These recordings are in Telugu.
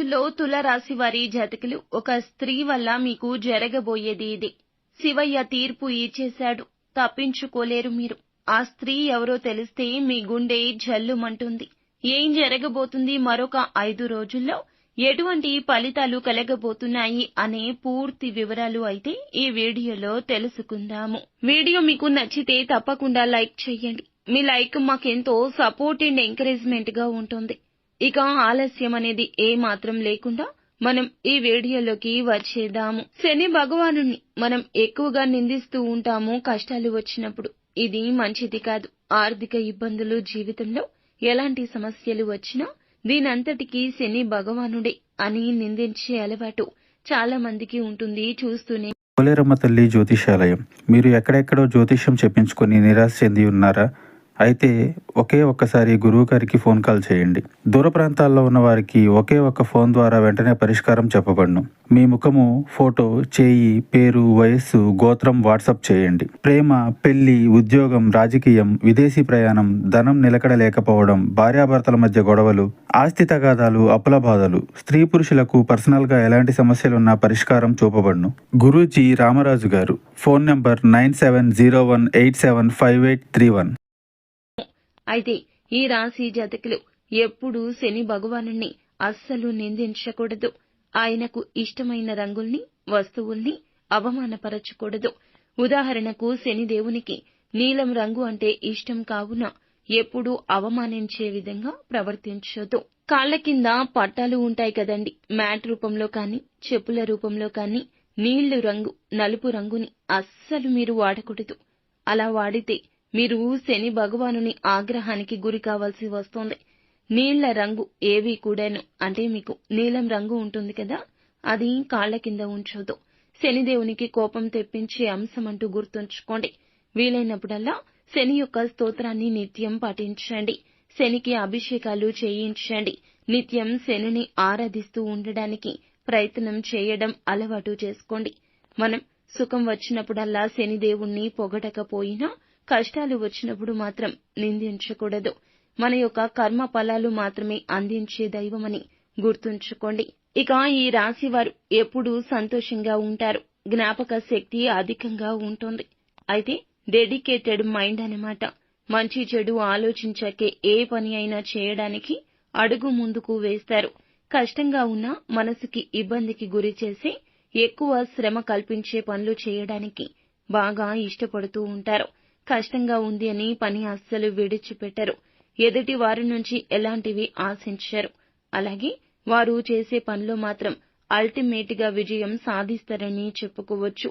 రోజుల్లో తులారాశి వారి జాతకులు ఒక స్త్రీ వల్ల మీకు జరగబోయేది ఇది. శివయ్య తీర్పు ఇచ్చేశాడు, తప్పించుకోలేరు మీరు. ఆ స్త్రీ ఎవరో తెలిస్తే మీ గుండె జల్లుమంటుంది. ఏం జరగబోతుంది మరొక 5 రోజుల్లో, ఎటువంటి ఫలితాలు కలగబోతున్నాయి అనే పూర్తి వివరాలు అయితే ఈ వీడియోలో తెలుసుకుందాము. వీడియో మీకు నచ్చితే తప్పకుండా లైక్ చేయండి. మీ లైక్ మాకెంతో సపోర్ట్ అండ్ ఎంకరేజ్మెంట్ గా ఉంటుంది. ఇక ఆలస్యం అనేది ఏ మాత్రం లేకుండా మనం ఈ వీడియోలోకి వచ్చేద్దాము. శని భగవానుణ్ణి మనం ఎక్కువగా నిందిస్తూ ఉంటాము కష్టాలు వచ్చినప్పుడు. ఇది మంచిది కాదు. ఆర్థిక ఇబ్బందులు, జీవితంలో ఎలాంటి సమస్యలు వచ్చినా దీనంతటికీ శని భగవానుడే అని నిందించే అలవాటు చాలా మందికి ఉంటుంది. చూస్తూనే పోలేరమ్మ తల్లి జ్యోతిషాలయం. మీరు ఎక్కడెక్కడో జ్యోతిష్యం చెప్పించుకొని నిరాశ చెంది ఉన్నారా? అయితే ఒక్కసారి గురువు గారికి ఫోన్ కాల్ చేయండి. దూర ప్రాంతాల్లో ఉన్న వారికి ఒకే ఒక్క ఫోన్ ద్వారా వెంటనే పరిష్కారం చెప్పబడును. మీ ముఖము, ఫోటో, చేయి, పేరు, వయస్సు, గోత్రం వాట్సాప్ చేయండి. ప్రేమ, పెళ్లి, ఉద్యోగం, రాజకీయం, విదేశీ ప్రయాణం, ధనం నిలకడ లేకపోవడం, భార్యాభర్తల మధ్య గొడవలు, ఆస్తి తగాదాలు, అప్పుల బాధలు, స్త్రీ పురుషులకు పర్సనల్ గా ఎలాంటి సమస్యలున్నా పరిష్కారం చూపబడును. గురూజీ రామరాజు గారు. Phone number 9701875831. అయితే ఈ రాశి జాతకులు ఎప్పుడూ శని భగవానుణ్ణి అస్సలు నిందించకూడదు. ఆయనకు ఇష్టమైన రంగుల్ని, వస్తువుల్ని అవమానపరచకూడదు. ఉదాహరణకు శనిదేవునికి నీలం రంగు అంటే ఇష్టం కావున ఎప్పుడూ అవమానించే విధంగా ప్రవర్తించొద్దు. కాళ్ల కింద పట్టాలు ఉంటాయి కదండి, మ్యాట్ రూపంలో కానీ, చెప్పుల రూపంలో కానీ నీళ్లు రంగు, నలుపు రంగుని అస్సలు మీరు వాడకూడదు. అలా వాడితే మీరు శని భగవానుని ఆగ్రహానికి గురి కావాల్సి వస్తుంది. నీళ్ల రంగు ఏవి కూడాను, అంటే మీకు నీలం రంగు ఉంటుంది కదా, అది కాళ్ల కింద ఉంచొద్దు. శనిదేవునికి కోపం తెప్పించే అంశం అంటూ గుర్తుంచుకోండి. వీలైనప్పుడల్లా శని యొక్క స్తోత్రాన్ని నిత్యం పఠించండి. శనికి అభిషేకాలు చేయించండి. నిత్యం శనిని ఆరాధిస్తూ ఉండడానికి ప్రయత్నం చేయడం అలవాటు చేసుకోండి. మనం సుఖం వచ్చినప్పుడల్లా శనిదేవుణ్ణి పొగడకపోయినా కష్టాలు వచ్చినప్పుడు మాత్రం నిందించకూడదు. మన యొక్క కర్మ ఫలాలు మాత్రమే అందించే దైవమని గుర్తుంచుకోండి. ఇక ఈ రాశి వారు ఎప్పుడూ సంతోషంగా ఉంటారు. జ్ఞాపక శక్తి అధికంగా ఉంటుంది. అయితే డెడికేటెడ్ మైండ్ అన్నమాట. మంచి చెడు ఆలోచించాకే ఏ పని అయినా చేయడానికి అడుగు ముందుకు వేస్తారు. కష్టంగా ఉన్న మనసుకి ఇబ్బందికి గురి చేసే, ఎక్కువ శ్రమ కల్పించే పనులు చేయడానికి బాగా ఇష్టపడుతూ ఉంటారు. కష్టంగా ఉంది అని పని అస్సలు విడిచిపెట్టరు. ఎదుటి వారి నుంచి ఎలాంటివి ఆశించరు. అలాగే వారు చేసే పనిలో మాత్రం అల్టిమేట్ గా విజయం సాధిస్తారని చెప్పుకోవచ్చు.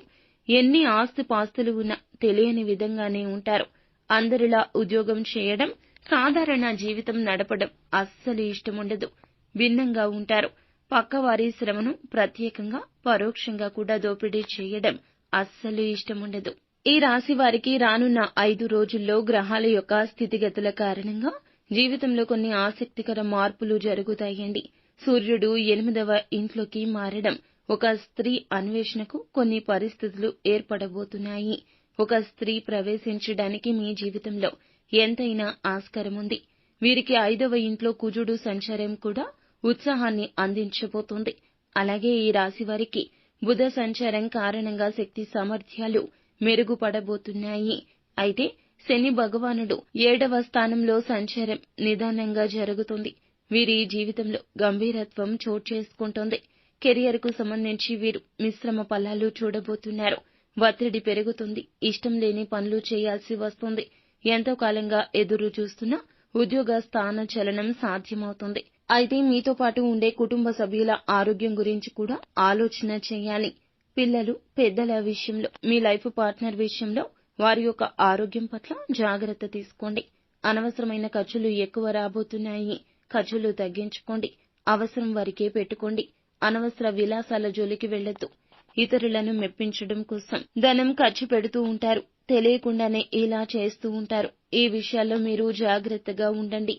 ఎన్ని ఆస్తిపాస్తులు ఉన్నా తెలియని విధంగానే ఉంటారు. అందరిలా ఉద్యోగం చేయడం, సాధారణ జీవితం నడపడం అస్సలు ఇష్టముండదు. భిన్నంగా ఉంటారు. పక్కవారి శ్రమను ప్రత్యేకంగా, పరోక్షంగా కూడా దోపిడీ చేయడం అస్సలు ఇష్టముండదు. ఈ రాశి వారికి రానున్న 5 రోజుల్లో గ్రహాల యొక్క స్థితిగతుల కారణంగా జీవితంలో కొన్ని ఆసక్తికర మార్పులు జరుగుతాయండి. సూర్యుడు 8వ ఇంట్లోకి మారడం ఒక స్త్రీ అన్వేషణకు కొన్ని పరిస్థితులు ఏర్పడబోతున్నాయి. ఒక స్త్రీ ప్రవేశించడానికి మీ జీవితంలో ఎంతైనా ఆస్కారం ఉంది. వీరికి 5వ ఇంట్లో కుజుడు సంచారం కూడా ఉత్సాహాన్ని అందించబోతోంది. అలాగే ఈ రాశి వారికి బుధ సంచారం కారణంగా శక్తి సామర్థ్యాలు మెరుగుపడబోతున్నాయి. అయితే శని భగవానుడు 7వ స్థానంలో సంచారం నిదానంగా జరుగుతుంది. వీరి జీవితంలో గంభీరత్వం చోటు చేసుకుంటోంది. కెరియర్ కు సంబంధించి వీరు మిశ్రమ ఫలాలు చూడబోతున్నారు. ఒత్తిడి పెరుగుతుంది. ఇష్టం లేని పనులు చేయాల్సి వస్తుంది. ఎంతో కాలంగా ఎదురు చూస్తున్న ఉద్యోగ స్థాన చలనం సాధ్యమవుతుంది. అయితే మీతో పాటు ఉండే కుటుంబ సభ్యుల ఆరోగ్యం గురించి కూడా ఆలోచన చేయాలి. పిల్లలు, పెద్దల విషయంలో, మీ లైఫ్ పార్ట్నర్ విషయంలో వారి యొక్క ఆరోగ్యం పట్ల జాగ్రత్త తీసుకోండి. అనవసరమైన ఖర్చులు ఎక్కువ రాబోతున్నాయి. ఖర్చులు తగ్గించుకోండి. అవసరం వరకే పెట్టుకోండి. అనవసర విలాసాల జోలికి వెళ్లొద్దు. ఇతరులను మెప్పించడం కోసం ధనం ఖర్చు పెడుతూ ఉంటారు. తెలియకుండానే ఇలా చేస్తూ ఉంటారు. ఈ విషయాల్లో మీరు జాగ్రత్తగా ఉండండి.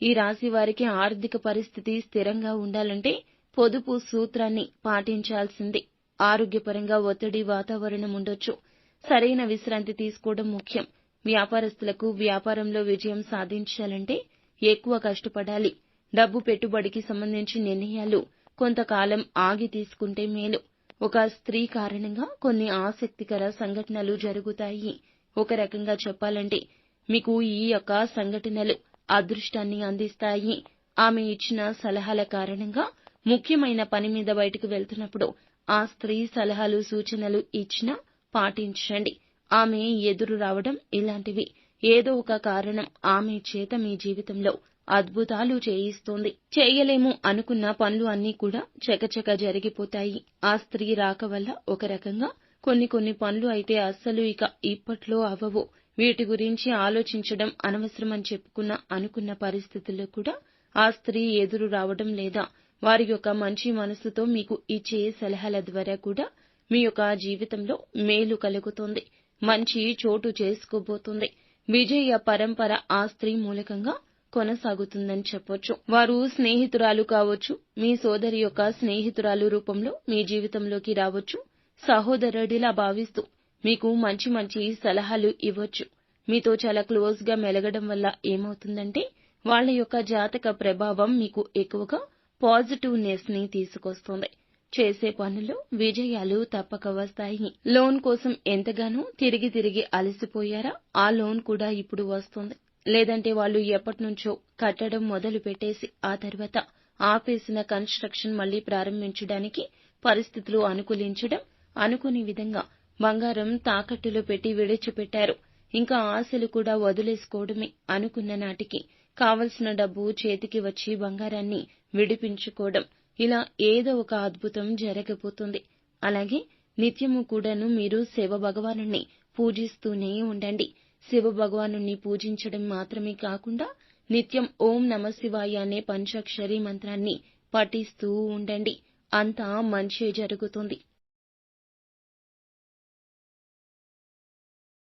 ఈ రాశి వారికి ఆర్థిక పరిస్థితి స్థిరంగా ఉండాలంటే పొదుపు సూత్రాన్ని పాటించాల్సిందే. ఆరోగ్యపరంగా ఒత్తిడి వాతావరణం ఉండొచ్చు. సరైన విశ్రాంతి తీసుకోవడం ముఖ్యం. వ్యాపారస్తులకు వ్యాపారంలో విజయం సాధించాలంటే ఎక్కువ కష్టపడాలి. డబ్బు పెట్టుబడికి సంబంధించి నిర్ణయాలు కొంతకాలం ఆగి తీసుకుంటే మేలు. ఒక స్త్రీ కారణంగా కొన్ని ఆసక్తికర సంఘటనలు జరుగుతాయి. ఒక రకంగా చెప్పాలంటే మీకు ఈ యొక్క సంఘటనలు అదృష్టాన్ని అందిస్తాయి. ఆమె ఇచ్చిన సలహాల కారణంగా ముఖ్యమైన పని మీద బయటకు వెళ్తున్నప్పుడు ఆ స్త్రీ సలహాలు సూచనలు ఇచ్చినా పాటించండి. ఆమె ఎదురు రావడం ఇలాంటివి. ఏదో ఒక కారణం ఆమె చేత మీ జీవితంలో అద్భుతాలు చేయిస్తోంది. చేయలేము అనుకున్న పనులు అన్నీ కూడా చకచక జరిగిపోతాయి. ఆ స్త్రీ రాక వల్ల ఒక రకంగా కొన్ని పనులు అయితే అస్సలు ఇక ఇప్పట్లో అవ్వవు. వీటి గురించి ఆలోచించడం అనవసరమని అనుకున్న పరిస్థితుల్లో కూడా ఆ స్త్రీ ఎదురు రావడం లేదా వారి యొక్క మంచి మనసుతో మీకు ఇచ్చే సలహాల ద్వారా కూడా మీ యొక్క జీవితంలో మేలు కలుగుతుంది. మంచి చోటు చేసుకోబోతుంది. విజయ పరంపర ఆ స్త్రీ మూలకంగా కొనసాగుతుందని చెప్పొచ్చు. వారు స్నేహితురాలు కావచ్చు, మీ సోదరి యొక్క స్నేహితురాలు రూపంలో మీ జీవితంలోకి రావచ్చు. సహోదరుడిలా భావిస్తూ మీకు మంచి సలహాలు ఇవ్వచ్చు. మీతో చాలా క్లోజ్ గా మెలగడం వల్ల ఏమవుతుందంటే వాళ్ళ యొక్క జాతక ప్రభావం మీకు ఎక్కువగా పాజిటివ్నెస్ ని తీసుకొస్తుంది. చేసే పనుల్లో విజయాలు తప్పక వస్తాయి. లోన్ కోసం ఎంతగానో తిరిగి అలసిపోయారా? ఆ లోన్ కూడా ఇప్పుడు వస్తుంది. లేదంటే వాళ్ళు ఎప్పటినుంచో కట్టడం మొదలు పెట్టేసి ఆ తర్వాత ఆపేసిన కన్స్ట్రక్షన్ మళ్లీ ప్రారంభించడానికి పరిస్థితులు అనుకూలించడం, అనుకోని విధంగా బంగారం తాకట్టులో పెట్టి విడిచిపెట్టారు. ఇంకా ఆశలు కూడా వదిలేసుకోవడమే. అనుకున్న నాటికి కావలసిన డబ్బు చేతికి వచ్చి బంగారాన్ని విడిపించుకోవడం, ఇలా ఏదో ఒక అద్భుతం జరగబోతుంది. అలాగే నిత్యము కూడాను మీరు శివ భగవానుణ్ణి పూజిస్తూనే ఉండండి. శివ భగవానుణ్ణి పూజించడం మాత్రమే కాకుండా నిత్యం ఓం నమ శివాయ అనే పంచాక్షరి మంత్రాన్ని పఠిస్తూ ఉండండి. అంతా మంచే జరుగుతుంది.